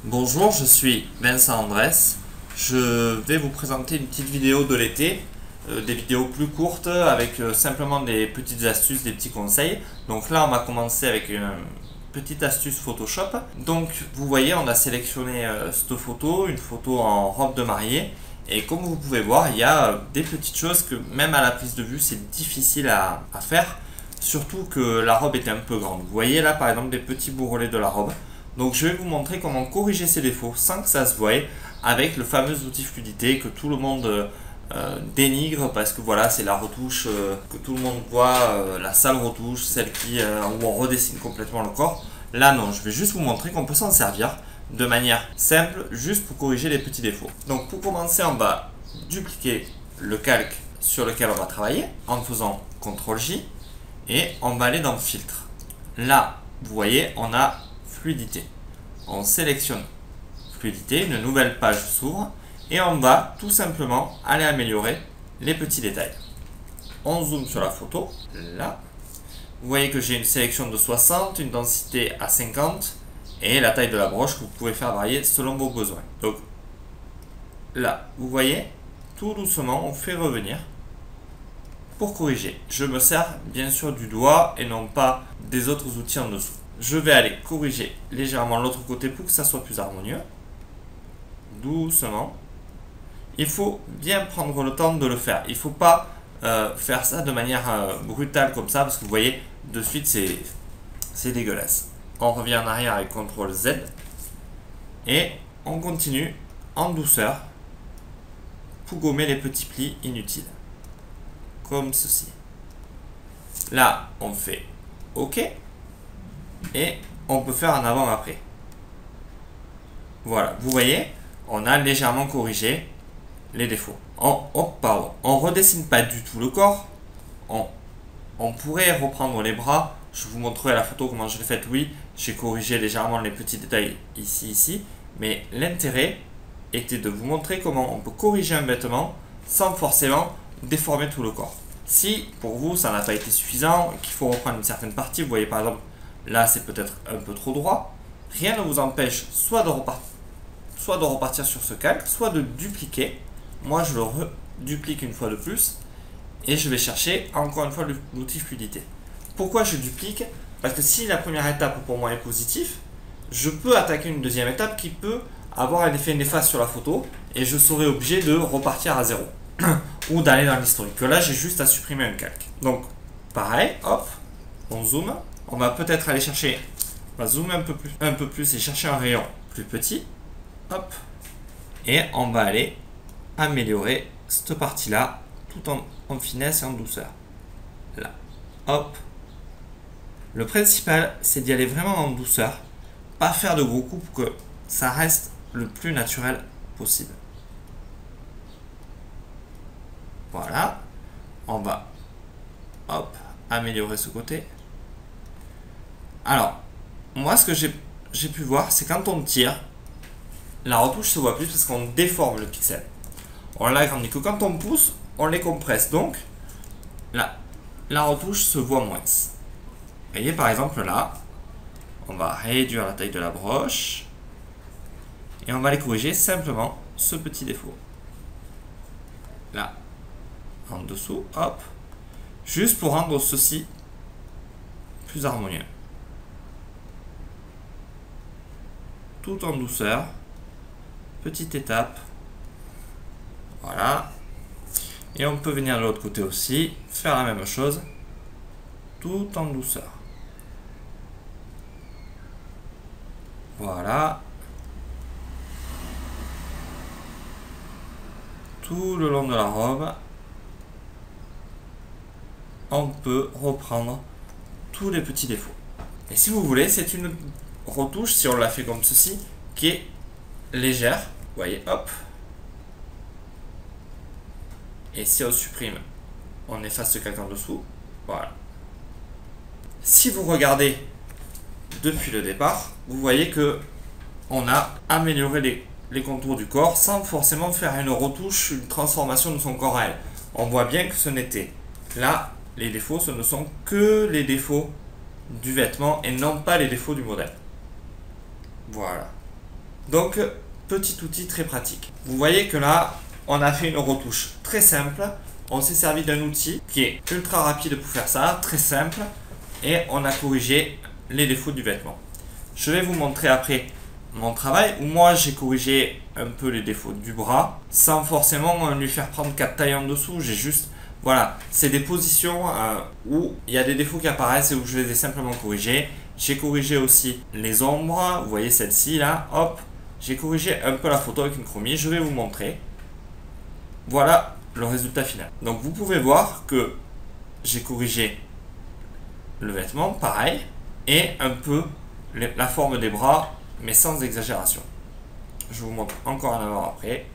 Bonjour, je suis Vincent Andrès. Je vais vous présenter une petite vidéo de l'été, des vidéos plus courtes avec simplement des petites astuces, des petits conseils. Donc là, on va commencer avec une petite astuce Photoshop. Donc vous voyez, on a sélectionné cette photo, une photo en robe de mariée. Et comme vous pouvez voir, il y a des petites choses que même à la prise de vue, c'est difficile à faire. Surtout que la robe était un peu grande. Vous voyez là par exemple des petits bourrelets de la robe. Donc je vais vous montrer comment corriger ces défauts sans que ça se voie avec le fameux outil fluidité que tout le monde dénigre parce que voilà, c'est la retouche que tout le monde voit, la sale retouche, celle où on redessine complètement le corps. Là non, je vais juste vous montrer qu'on peut s'en servir de manière simple juste pour corriger les petits défauts. Donc pour commencer, on va dupliquer le calque sur lequel on va travailler en faisant CTRL-J et on va aller dans filtre. Là, vous voyez, on a fluidité. On sélectionne fluidité, une nouvelle page s'ouvre et on va tout simplement aller améliorer les petits détails. On zoome sur la photo, là. Vous voyez que j'ai une sélection de 60, une densité à 50 et la taille de la broche que vous pouvez faire varier selon vos besoins. Donc là, vous voyez, tout doucement, on fait revenir. Pour corriger, je me sers bien sûr du doigt et non pas des autres outils en dessous. Je vais aller corriger légèrement l'autre côté pour que ça soit plus harmonieux. Doucement. Il faut bien prendre le temps de le faire. Il ne faut pas faire ça de manière brutale comme ça parce que vous voyez, de suite c'est dégueulasse. On revient en arrière avec CTRL Z et on continue en douceur pour gommer les petits plis inutiles. Comme ceci. Là, on fait OK. Et on peut faire un avant-après. Voilà, vous voyez, on a légèrement corrigé les défauts. On redessine pas du tout le corps. On pourrait reprendre les bras. Je vous montrerai la photo comment je l'ai faite. Oui, j'ai corrigé légèrement les petits détails ici. Mais l'intérêt était de vous montrer comment on peut corriger un vêtement sans forcément déformer tout le corps. Si pour vous ça n'a pas été suffisant, qu'il faut reprendre une certaine partie, vous voyez par exemple là c'est peut-être un peu trop droit, rien ne vous empêche soit de repartir sur ce calque, soit de dupliquer. Moi je le reduplique une fois de plus et je vais chercher encore une fois l'outil fluidité. Pourquoi je duplique? Parce que si la première étape pour moi est positive, je peux attaquer une deuxième étape qui peut avoir un effet néfaste sur la photo et je serai obligé de repartir à zéro ou d'aller dans l'historique. Que là j'ai juste à supprimer un calque. Donc pareil, hop, on zoome. On va peut-être aller chercher, on va zoomer un peu plus et chercher un rayon plus petit. Hop. Et on va aller améliorer cette partie-là tout en finesse et en douceur. Là. Hop. Le principal, c'est d'y aller vraiment en douceur. Pas faire de gros coups pour que ça reste le plus naturel possible. Voilà. On va, hop, améliorer ce côté. Alors, moi, ce que j'ai pu voir, c'est quand on tire, la retouche se voit plus parce qu'on déforme le pixel. On l'agrandit que quand on pousse, on les compresse. Donc, là, la retouche se voit moins. Vous voyez, par exemple, là, on va réduire la taille de la broche et on va aller corriger simplement ce petit défaut. Là, en dessous, hop, juste pour rendre ceci plus harmonieux. Tout en douceur, petite étape, voilà, et on peut venir de l'autre côté aussi, faire la même chose, tout en douceur, voilà, tout le long de la robe, on peut reprendre tous les petits défauts. Et si vous voulez, c'est une retouche, si on la fait comme ceci, qui est légère. Vous voyez, hop. Et si on supprime, on efface ce calque en dessous. Voilà. Si vous regardez depuis le départ, vous voyez que on a amélioré les contours du corps sans forcément faire une retouche, une transformation de son corps à elle. On voit bien que ce n'était là, les défauts, ce ne sont que les défauts du vêtement et non pas les défauts du modèle. Voilà. Donc petit outil très pratique. Vous voyez que là on a fait une retouche très simple. On s'est servi d'un outil qui est ultra rapide pour faire ça, très simple, et on a corrigé les défauts du vêtement. Je vais vous montrer après mon travail où moi j'ai corrigé un peu les défauts du bras sans forcément lui faire prendre 4 tailles en dessous. J'ai juste, voilà, c'est des positions où il y a des défauts qui apparaissent et où je les ai simplement corrigés. J'ai corrigé aussi les ombres, vous voyez celle-ci là, hop, j'ai corrigé un peu la photo avec une chromie, je vais vous montrer. Voilà le résultat final. Donc vous pouvez voir que j'ai corrigé le vêtement, pareil, et un peu la forme des bras, mais sans exagération. Je vous montre encore un avant après.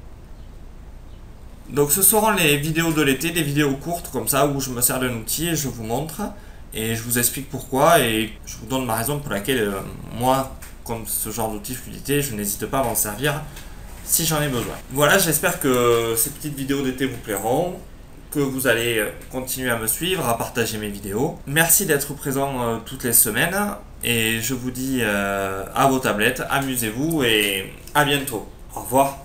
Donc ce seront les vidéos de l'été, des vidéos courtes comme ça où je me sers d'un outil et je vous montre et je vous explique pourquoi et je vous donne ma raison pour laquelle moi, comme ce genre d'outil fluidité, je n'hésite pas à m'en servir si j'en ai besoin. Voilà, j'espère que ces petites vidéos d'été vous plairont, que vous allez continuer à me suivre, à partager mes vidéos. Merci d'être présent toutes les semaines et je vous dis à vos tablettes, amusez-vous et à bientôt. Au revoir.